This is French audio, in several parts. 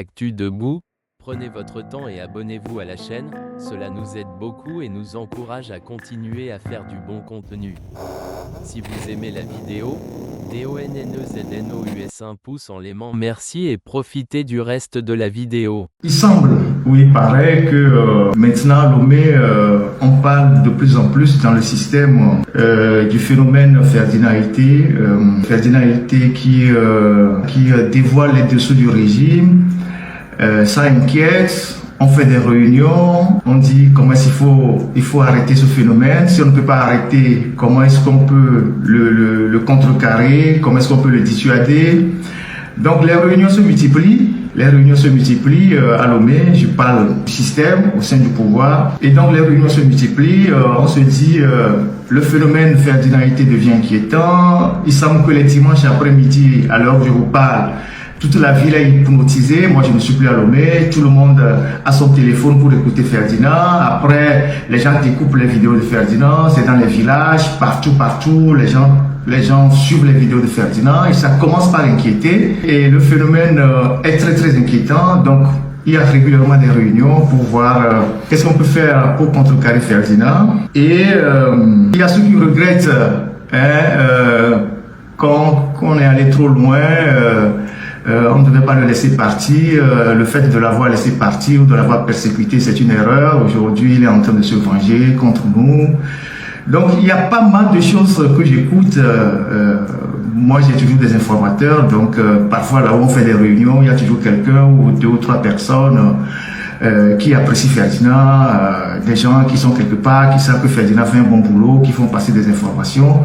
Actu Debout, prenez votre temps et abonnez-vous à la chaîne, cela nous aide beaucoup et nous encourage à continuer à faire du bon contenu. Si vous aimez la vidéo, DONNEZNOUS un pouce en l'aimant, merci et profitez du reste de la vidéo. Il semble, ou il paraît que maintenant Lomé, on parle de plus en plus dans le système du phénomène Ferdinand-Été, Ferdinand-Été qui dévoile les dessous du régime. Ça inquiète, on fait des réunions, on dit comment il faut arrêter ce phénomène. Si on ne peut pas arrêter, comment est-ce qu'on peut le contrecarrer, comment est-ce qu'on peut le dissuader. Donc les réunions se multiplient. À Lomé, je parle du système au sein du pouvoir. Et donc les réunions se multiplient, on se dit le phénomène Ferdinand-Été devient inquiétant. Il semble que les dimanches après-midi, à l'heure où je vous parle, toute la ville est hypnotisée. Moi, je ne suis plus à Lomé. Tout le monde a son téléphone pour écouter Ferdinand. Après, les gens découpent les vidéos de Ferdinand. C'est dans les villages, partout. Les gens suivent les vidéos de Ferdinand et ça commence par inquiéter. Et le phénomène est très inquiétant. Donc, il y a régulièrement des réunions pour voir qu'est-ce qu'on peut faire pour contrecarrer Ferdinand. Et il y a ceux qui regrettent qu'on est allé trop loin. On ne devait pas le laisser partir. Le fait de l'avoir laissé partir ou de l'avoir persécuté, c'est une erreur. Aujourd'hui, il est en train de se venger contre nous. Donc, il y a pas mal de choses que j'écoute. Moi, j'ai toujours des informateurs. Donc, parfois, là où on fait des réunions, il y a toujours quelqu'un ou deux ou trois personnes qui apprécient Ferdinand, des gens qui sont quelque part, qui savent que Ferdinand fait un bon boulot, qui font passer des informations.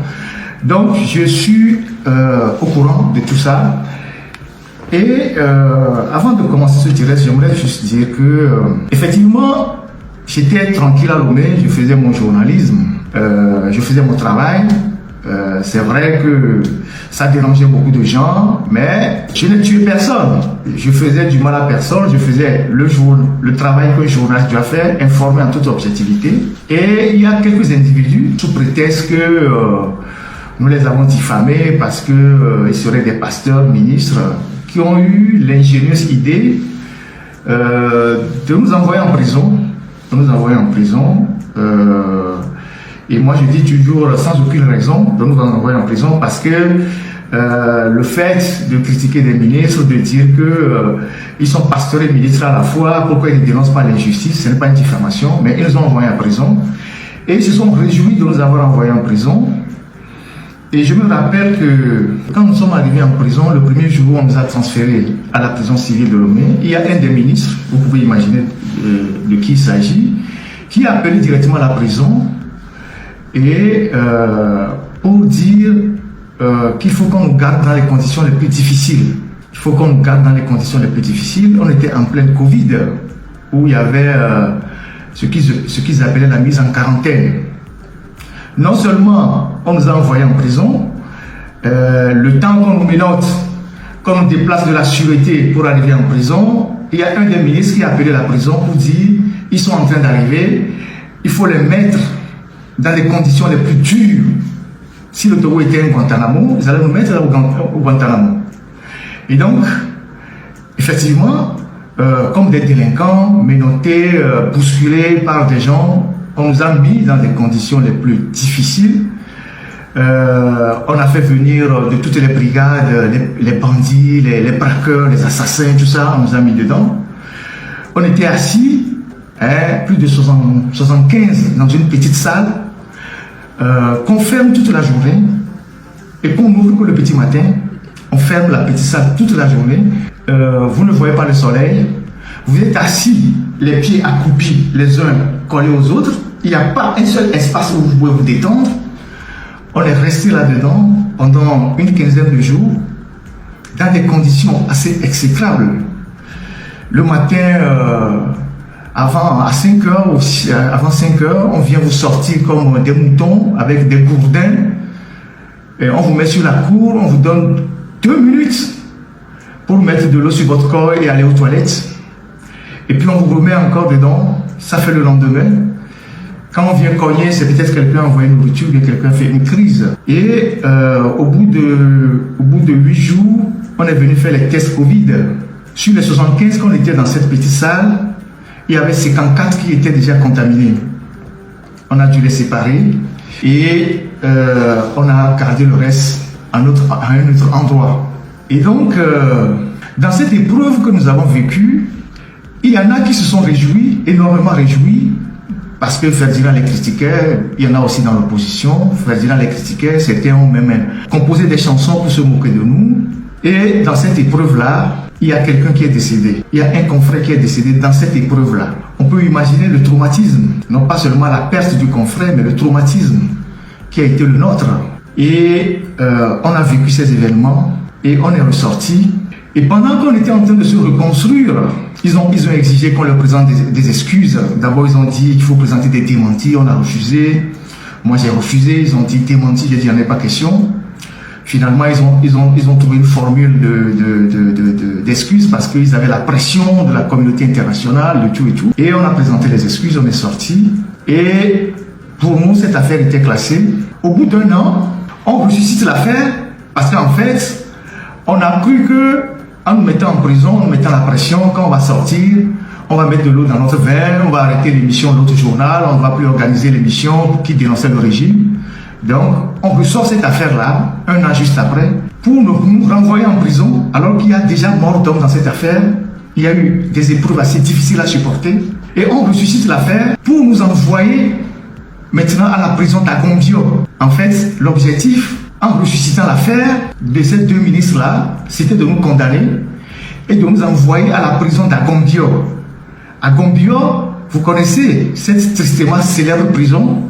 Donc, je suis au courant de tout ça. Et avant de commencer ce direct, j'aimerais juste dire que, effectivement, j'étais tranquille à Lomé, je faisais mon journalisme, je faisais mon travail. C'est vrai que ça dérangeait beaucoup de gens, mais je ne tuais personne. Je faisais du mal à personne, je faisais le travail qu'un journaliste doit faire, informer en toute objectivité. Et il y a quelques individus, sous prétexte que nous les avons diffamés parce qu'ils seraient des pasteurs, ministres, qui ont eu l'ingénieuse idée de nous envoyer en prison. Et moi je dis toujours sans aucune raison de nous envoyer en prison parce que le fait de critiquer des ministres, de dire qu'ils sont pasteurs et ministres à la fois, pourquoi ils ne dénoncent pas l'injustice, ce n'est pas une diffamation, mais ils nous ont envoyés en prison. Et ils se sont réjouis de nous avoir envoyés en prison. Et je me rappelle que quand nous sommes arrivés en prison, le premier jour où on nous a transférés à la prison civile de Lomé, il y a un des ministres, vous pouvez imaginer de qui il s'agit, qui a appelé directement à la prison et pour dire qu'il faut qu'on nous garde dans les conditions les plus difficiles. On était en pleine Covid, où il y avait ce qu'ils appelaient la mise en quarantaine. Non seulement on nous a envoyés en prison, le temps qu'on nous menote, qu'on nous déplace de la sûreté pour arriver en prison, il y a un des ministres qui a appelé la prison pour dire ils sont en train d'arriver, il faut les mettre dans les conditions les plus dures. Si le Togo était un Guantanamo, ils allaient nous mettre au Guantanamo. Et donc, effectivement, comme des délinquants menottés, bousculés par des gens, on nous a mis dans des conditions les plus difficiles. On a fait venir de toutes les brigades, les bandits, les braqueurs, les assassins, tout ça, on nous a mis dedans. On était assis, plus de 75 dans une petite salle, qu'on ferme toute la journée et qu'on n'ouvre que le petit matin. On ferme la petite salle toute la journée. Vous ne voyez pas le soleil. Vous êtes assis, les pieds accroupis, les uns collés aux autres. Il n'y a pas un seul espace où vous pouvez vous détendre. On est resté là-dedans pendant une quinzaine de jours, dans des conditions assez exécrables. Le matin, avant 5 heures, on vient vous sortir comme des moutons avec des gourdins. Et on vous met sur la cour, on vous donne 2 minutes pour mettre de l'eau sur votre corps et aller aux toilettes. Et puis on vous remet encore dedans, ça fait le lendemain. Quand on vient cogner, c'est peut-être quelqu'un a envoyé une nourriture, bien quelqu'un fait une crise. Et au bout de 8 jours, on est venu faire les tests Covid. Sur les 75 qu'on était dans cette petite salle, il y avait 54 qui étaient déjà contaminés. On a dû les séparer et on a gardé le reste à un autre endroit. Et donc, dans cette épreuve que nous avons vécue, il y en a qui se sont réjouis, énormément réjouis, parce que Ferdinand les critiquait, il y en a aussi dans l'opposition, Ferdinand les critiquait, certains ont même composé des chansons pour se moquer de nous. Et dans cette épreuve-là, il y a quelqu'un qui est décédé. Il y a un confrère qui est décédé dans cette épreuve-là. On peut imaginer le traumatisme, non pas seulement la perte du confrère, mais le traumatisme qui a été le nôtre. Et on a vécu ces événements et on est ressorti. Et pendant qu'on était en train de se reconstruire, ils ont exigé qu'on leur présente des excuses. D'abord, ils ont dit qu'il faut présenter des démentis. On a refusé. Moi, j'ai refusé. Ils ont dit démentis. J'ai dit, il n'y en a pas question. Finalement, ils ont trouvé une formule d'excuses parce qu'ils avaient la pression de la communauté internationale, de tout et tout. Et on a présenté les excuses, on est sorti. Et pour nous, cette affaire était classée. Au bout d'un an, on ressuscite l'affaire parce qu'en fait, on a cru que en nous mettant en prison, en nous mettant la pression, quand on va sortir, on va mettre de l'eau dans notre verre, on va arrêter l'émission de l'autre journal, on ne va plus organiser l'émission qui dénonçait le régime. Donc, on ressort cette affaire-là, un an juste après, pour nous renvoyer en prison, alors qu'il y a déjà mort d'hommes dans cette affaire. Il y a eu des épreuves assez difficiles à supporter. Et on ressuscite l'affaire pour nous envoyer maintenant à la prison d'Agombio. En fait, l'objectif, en ressuscitant l'affaire de ces deux ministres-là, c'était de nous condamner et de nous envoyer à la prison d'Agombio. Agombio, vous connaissez cette tristement célèbre prison.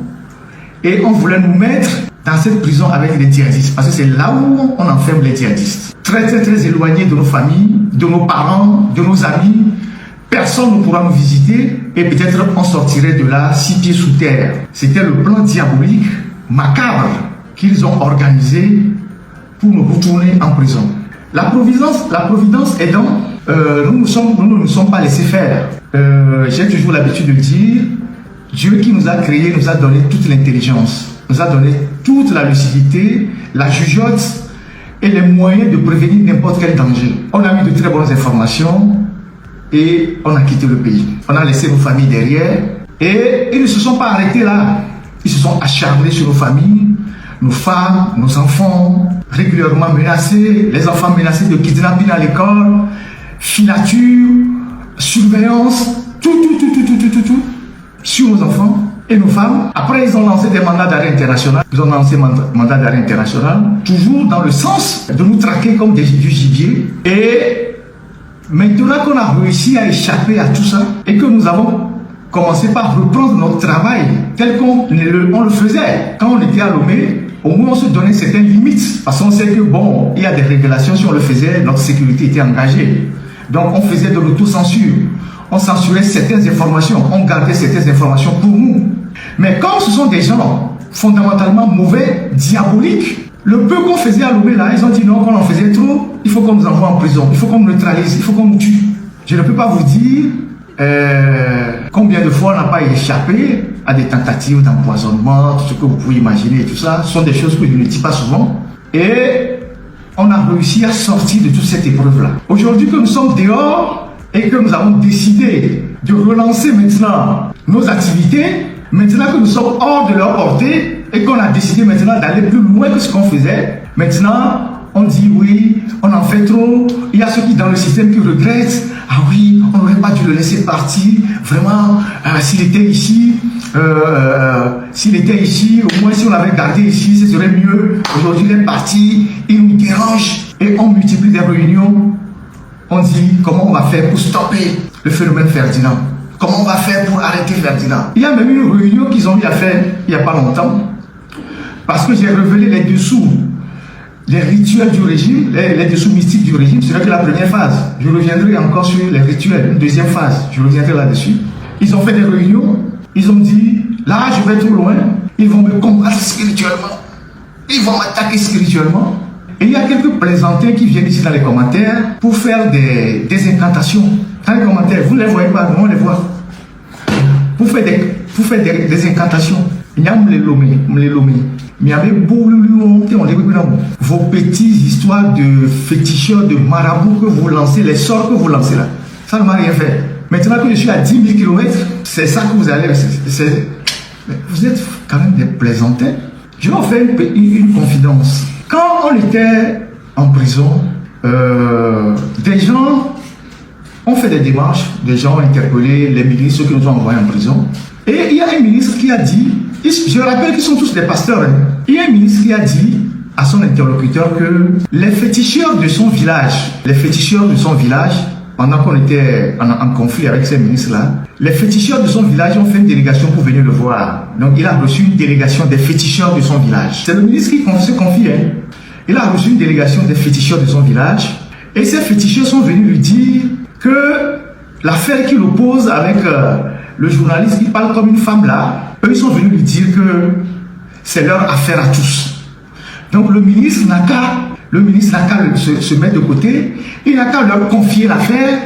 Et on voulait nous mettre dans cette prison avec les djihadistes. Parce que c'est là où on enferme les djihadistes. Très, très, très éloignés de nos familles, de nos parents, de nos amis. Personne ne pourra nous visiter. Et peut-être on sortirait de là 6 pieds sous terre. C'était le plan diabolique, macabre, qu'ils ont organisé pour nous retourner en prison. La providence aidant, nous ne nous sommes pas laissés faire. J'ai toujours l'habitude de dire, Dieu qui nous a créés nous a donné toute l'intelligence, nous a donné toute la lucidité, la jugeote et les moyens de prévenir n'importe quel danger. On a eu de très bonnes informations et on a quitté le pays. On a laissé nos familles derrière et ils ne se sont pas arrêtés là. Ils se sont acharnés sur nos familles, nos femmes, nos enfants, régulièrement menacés, les enfants menacés de kidnapping à l'école, filature, surveillance, tout. Sur nos enfants et nos femmes. Après, ils ont lancé des mandats d'arrêt international. Ils ont lancé un mandat d'arrêt international, toujours dans le sens de nous traquer comme du gibier. Et maintenant qu'on a réussi à échapper à tout ça et que nous avons commencé par reprendre notre travail tel qu'on le faisait quand on était à Lomé, au moins on se donnait certaines limites. Parce qu'on sait que bon, il y a des révélations, si on le faisait, notre sécurité était engagée. Donc on faisait de l'autocensure. On censurait certaines informations, on gardait certaines informations pour nous. Mais quand ce sont des gens fondamentalement mauvais, diaboliques, le peu qu'on faisait à Lomé là, ils ont dit non, qu'on en faisait trop, il faut qu'on nous envoie en prison, il faut qu'on nous neutralise, il faut qu'on nous tue. Je ne peux pas vous dire combien de fois on n'a pas échappé à des tentatives d'empoisonnement, tout ce que vous pouvez imaginer et tout ça. Ce sont des choses que je ne dis pas souvent. Et on a réussi à sortir de toute cette épreuve-là. Aujourd'hui que nous sommes dehors, et que nous avons décidé de relancer maintenant nos activités, maintenant que nous sommes hors de leur portée et qu'on a décidé maintenant d'aller plus loin que ce qu'on faisait, maintenant on dit oui, on en fait trop. Il y a ceux qui dans le système qui regrettent, ah oui, on n'aurait pas dû le laisser partir, vraiment, s'il était ici, au moins si on l'avait gardé ici, ce serait mieux. Aujourd'hui il est parti, il nous dérange et on multiplie des réunions. On dit comment on va faire pour stopper le phénomène Ferdinand. Comment on va faire pour arrêter Ferdinand. Il y a même une réunion qu'ils ont eu à faire il n'y a pas longtemps. Parce que j'ai révélé les dessous, les rituels du régime, les dessous mystiques du régime. Ce n'est que la première phase. Je reviendrai encore sur les rituels, une deuxième phase. Je reviendrai là-dessus. Ils ont fait des réunions. Ils ont dit, là je vais trop loin. Ils vont me combattre spirituellement. Ils vont m'attaquer spirituellement. Et il y a quelques plaisantins qui viennent ici dans les commentaires pour faire des incantations. Dans les commentaires, vous ne les voyez pas, nous on les voit. Pour faire des incantations. Il y a Mlelomé. Mais avec vos petites histoires de féticheurs, de marabouts que vous lancez, les sorts que vous lancez là, ça ne m'a rien fait. Maintenant que je suis à 10 000 km, c'est ça que vous allez... Vous êtes quand même des plaisantins. Je vais vous faire une confidence. Quand on était en prison, des gens ont fait des démarches, des gens ont interpellé les ministres, ceux qui nous ont envoyés en prison. Et il y a un ministre qui a dit, je rappelle qu'ils sont tous des pasteurs, hein. Il y a un ministre qui a dit à son interlocuteur que les féticheurs de son village, pendant qu'on était en conflit avec ces ministres-là, les féticheurs de son village ont fait une délégation pour venir le voir. Donc il a reçu une délégation des féticheurs de son village. C'est le ministre qui se confie, hein. Il a reçu une délégation des féticheurs de son village. Et ces féticheurs sont venus lui dire que l'affaire qui l'oppose avec le journaliste qui parle comme une femme là, eux ils sont venus lui dire que c'est leur affaire à tous. Donc le ministre n'a qu'à se mettre de côté, il n'a qu'à leur confier l'affaire.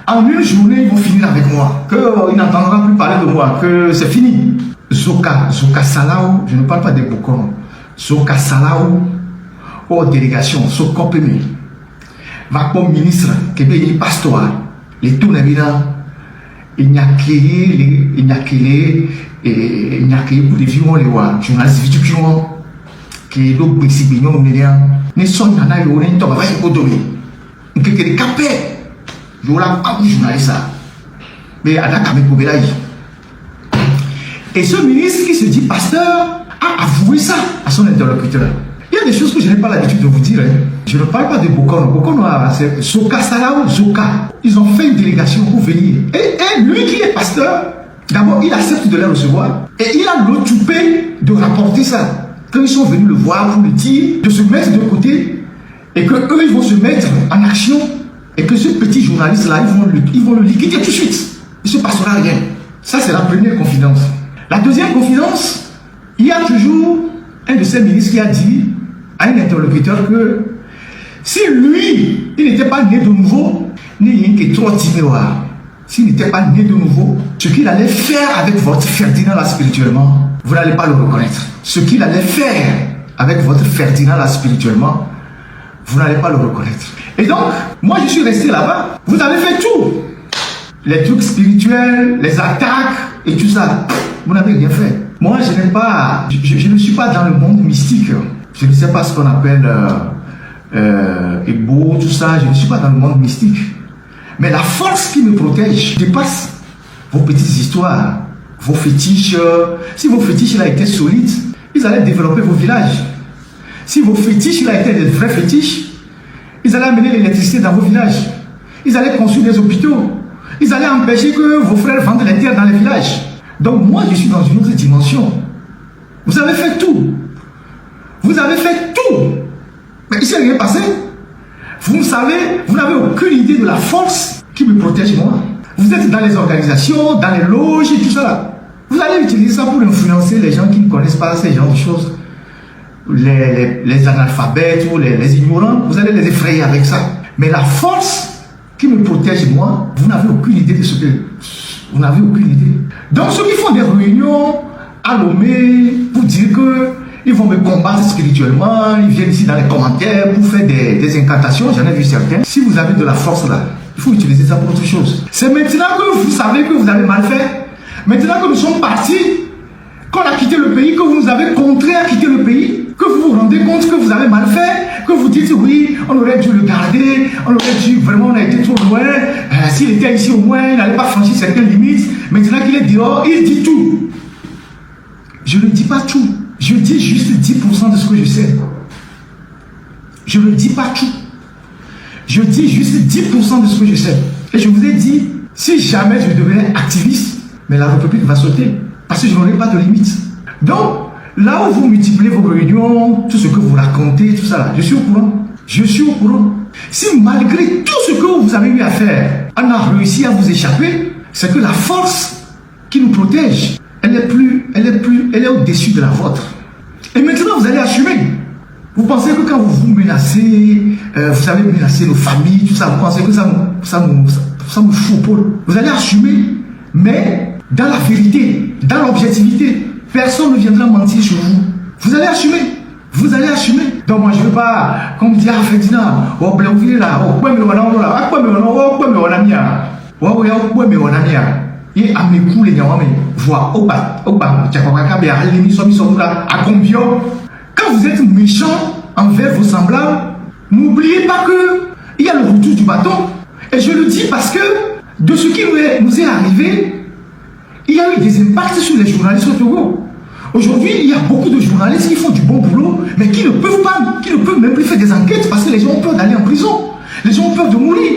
En une journée, ils vont finir avec moi, qu'il n'entendra plus parler de moi, que c'est fini. Zoka Salaou, je ne parle pas des Bokon, Zoka Salaou, oh délégation, Sokopemi, va comme ministre, qui est pasteur, les tours il n'y a que pour des vieux les wa journalistes vidéo qui do bixi bignon ne son na yo ne to va se podomi que les capé yo la pas journaliste mais ada kamé ko belaï. Et ce ministre qui se dit pasteur a avoué ça à son interlocuteur. Il y a des choses que je n'ai pas l'habitude de vous dire, hein. Je ne parle pas de Bokono. Bokono, c'est Zoka Salaou, Zoka. Ils ont fait une délégation pour venir. Et lui qui est pasteur, d'abord, il accepte de les recevoir. Et il a l'occupé de rapporter ça. Quand ils sont venus le voir pour lui dire de se mettre de côté et qu'eux, ils vont se mettre en action et que ce petit journaliste-là, ils vont le liquider tout de suite. Il ne se passera rien. Ça, c'est la première confidence. La deuxième confidence, il y a toujours un de ces ministres qui a dit à un interlocuteur que si lui, il n'était pas né de nouveau, s'il n'était pas né de nouveau, ce qu'il allait faire avec votre Ferdinand là spirituellement, vous n'allez pas le reconnaître. Ce qu'il allait faire avec votre Ferdinand là spirituellement, vous n'allez pas le reconnaître. Et donc, moi je suis resté là-bas, vous avez fait tout. Les trucs spirituels, les attaques et tout ça, vous n'avez rien fait. Moi, je ne suis pas dans le monde mystique. Je ne sais pas ce qu'on appelle Ebo, tout ça. Je ne suis pas dans le monde mystique. Mais la force qui me protège dépasse vos petites histoires, vos fétiches. Si vos fétiches là étaient solides, ils allaient développer vos villages. Si vos fétiches là étaient des vrais fétiches, ils allaient amener l'électricité dans vos villages. Ils allaient construire des hôpitaux. Ils allaient empêcher que vos frères vendent les terres dans les villages. Donc moi, je suis dans une autre dimension. Vous avez fait tout. Vous avez fait tout. Mais il ne s'est rien passé. Vous savez, vous n'avez aucune idée de la force qui me protège moi. Vous êtes dans les organisations, dans les loges et tout ça là. Vous allez utiliser ça pour influencer les gens qui ne connaissent pas ces genres de choses. Les analphabètes ou les ignorants, vous allez les effrayer avec ça. Mais la force qui me protège moi, vous n'avez aucune idée de ce que... Vous n'avez aucune idée. Donc ceux qui font des réunions à Lomé pour dire qu'ils vont me combattre spirituellement, ils viennent ici dans les commentaires pour faire des incantations, j'en ai vu certains. Si vous avez de la force là, il faut utiliser ça pour autre chose. C'est maintenant que vous savez que vous avez mal fait, maintenant que nous sommes partis, qu'on a quitté le pays, que vous nous avez contraints à quitter le pays, que vous vous rendez compte que vous avez mal fait, que vous dites oui, on aurait dû le garder, on aurait dû, vraiment on a été trop loin, s'il était ici au moins, il n'allait pas franchir certaines limites, maintenant qu'il est dehors, il dit tout. Je ne dis pas tout, je dis juste 10% de ce que je sais. Je ne dis pas tout. Je dis juste 10% de ce que je sais. Et je vous ai dit, si jamais je devenais activiste, mais la République va sauter, parce que je n'aurai pas de limite. Donc, là où vous multipliez vos réunions, tout ce que vous racontez, tout ça là, je suis au courant. Je suis au courant. Si malgré tout ce que vous avez eu à faire, on a réussi à vous échapper, c'est que la force qui nous protège, elle est au-dessus de la vôtre. Et maintenant, vous allez assumer. Vous pensez que quand vous vous menacez, vous avez menacé nos familles, tout ça, vous pensez que ça nous fout pour. Vous allez assumer, mais dans la vérité, dans l'objectivité. Personne ne viendra mentir sur vous. Vous allez assumer. Vous allez assumer. Donc moi je ne veux pas, comme dit Ferdinand, oh Blauville là, oh quoi mais on a là, quoi mais on a mis là, oh quoi mais on a mis là. Et à mes coups les gars, mais voir au bas, tchakaka bien, les sommes là, à combien. Quand vous êtes méchant envers vos semblables, n'oubliez pas que il y a le retour du bâton. Et je le dis parce que de ce qui nous est arrivé, il y a eu des impacts sur les journalistes au Togo. Aujourd'hui, il y a beaucoup de journalistes qui font du bon boulot, mais qui ne peuvent même plus faire des enquêtes parce que les gens ont peur d'aller en prison. Les gens ont peur de mourir.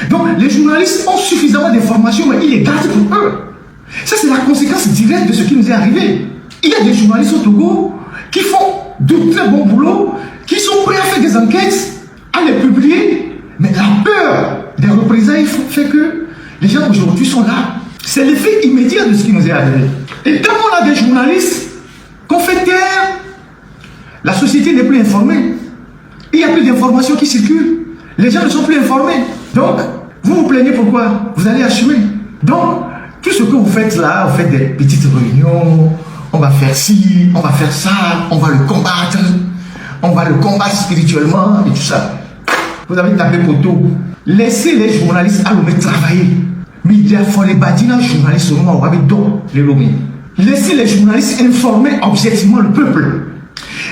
Donc, les journalistes ont suffisamment d'informations, mais ils les gardent pour eux. Ça, c'est la conséquence directe de ce qui nous est arrivé. Il y a des journalistes au Togo qui font de très bons boulots, qui sont prêts à faire des enquêtes, à les publier, mais la peur des représailles fait que les gens aujourd'hui sont là. C'est l'effet immédiat de ce qui nous est arrivé. Et quand on a des journalistes qu'on fait taire, la société n'est plus informée. Il n'y a plus d'informations qui circulent. Les gens ne sont plus informés. Donc, vous vous plaignez pourquoi? Vous allez assumer. Donc, tout ce que vous faites là, vous faites des petites réunions, on va faire ci, on va faire ça, on va le combattre spirituellement et tout ça. Vous avez tapé poteau. Laissez les journalistes à l'homme travailler. Mais il y a les badina journalistes au moment où avec d'autres les lomés. Laissez les journalistes informer objectivement le peuple.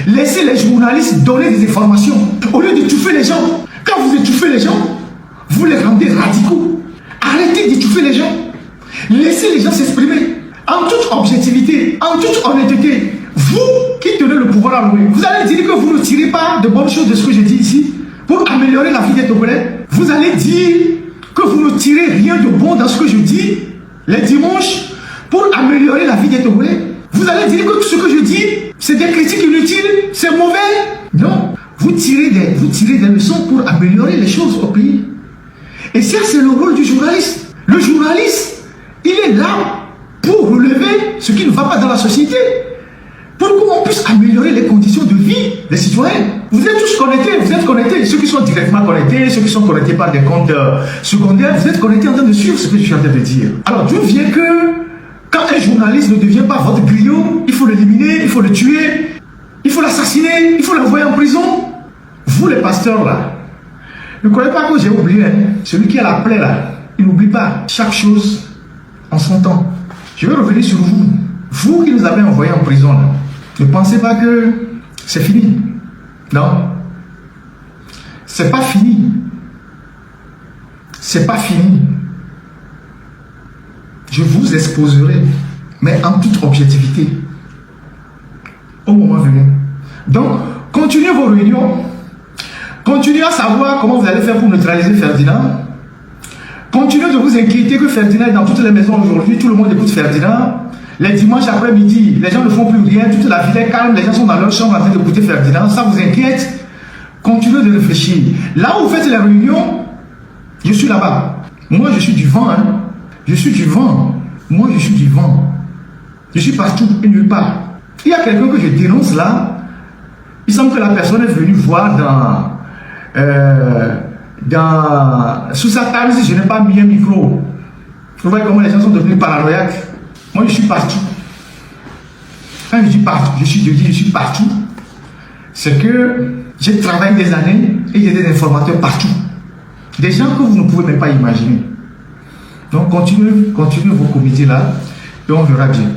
Laissez les journalistes donner des informations. Au lieu d'étouffer les gens, quand vous étouffez les gens, vous les rendez radicaux. Arrêtez d'étouffer les gens. Laissez les gens s'exprimer. En toute objectivité, en toute honnêteté, vous qui tenez le pouvoir à l'ONU, vous allez dire que vous ne tirez pas de bonnes choses de ce que je dis ici pour améliorer la vie des Togolais. Vous allez dire que vous ne tirez rien de bon dans ce que je dis les dimanches pour améliorer la vie des Togolais. Vous allez dire que ce que je dis, c'est des critiques inutiles, c'est mauvais. Non, vous tirez des leçons pour améliorer les choses au pays. Et ça, c'est le rôle du journaliste. Le journaliste, il est là pour relever ce qui ne va pas dans la société, pour qu'on puisse améliorer les conditions de vie des citoyens. Vous êtes tous connectés, vous êtes connectés. Ceux qui sont directement connectés, ceux qui sont connectés par des comptes secondaires, vous êtes connectés en train de suivre ce que je suis en train de dire. Alors, d'où vient que quand un journaliste ne devient pas votre griot, il faut l'éliminer, il faut le tuer, il faut l'assassiner, il faut l'envoyer en prison. Vous les pasteurs là, ne croyez pas que j'ai oublié, hein? Celui qui a la plaie là, il n'oublie pas chaque chose en son temps. Je vais revenir sur vous. Vous qui nous avez envoyés en prison là, ne pensez pas que c'est fini. Non. C'est pas fini. C'est pas fini. Je vous exposerai, mais en toute objectivité, au moment venu. Donc, continuez vos réunions. Continuez à savoir comment vous allez faire pour neutraliser Ferdinand. Continuez de vous inquiéter que Ferdinand est dans toutes les maisons aujourd'hui. Tout le monde écoute Ferdinand. Les dimanches après-midi, les gens ne font plus rien. Toute la ville est calme. Les gens sont dans leur chambre en train d'écouter Ferdinand. Ça vous inquiète. Continuez de réfléchir. Là où vous faites les réunions, je suis là-bas. Moi, je suis du vent. Hein. Je suis du vent. Moi, je suis du vent. Je suis partout et nulle part. Il y a quelqu'un que je dénonce là. Il semble que la personne est venue voir sous sa table si je n'ai pas mis un micro. Vous voyez comment les gens sont devenus paranoïaques. Moi, je suis partout. Quand je dis partout, je suis partout. C'est que j'ai travaillé des années et j'ai des informateurs partout. Des gens que vous ne pouvez même pas imaginer. Donc, continuez vos comités là et on verra bien.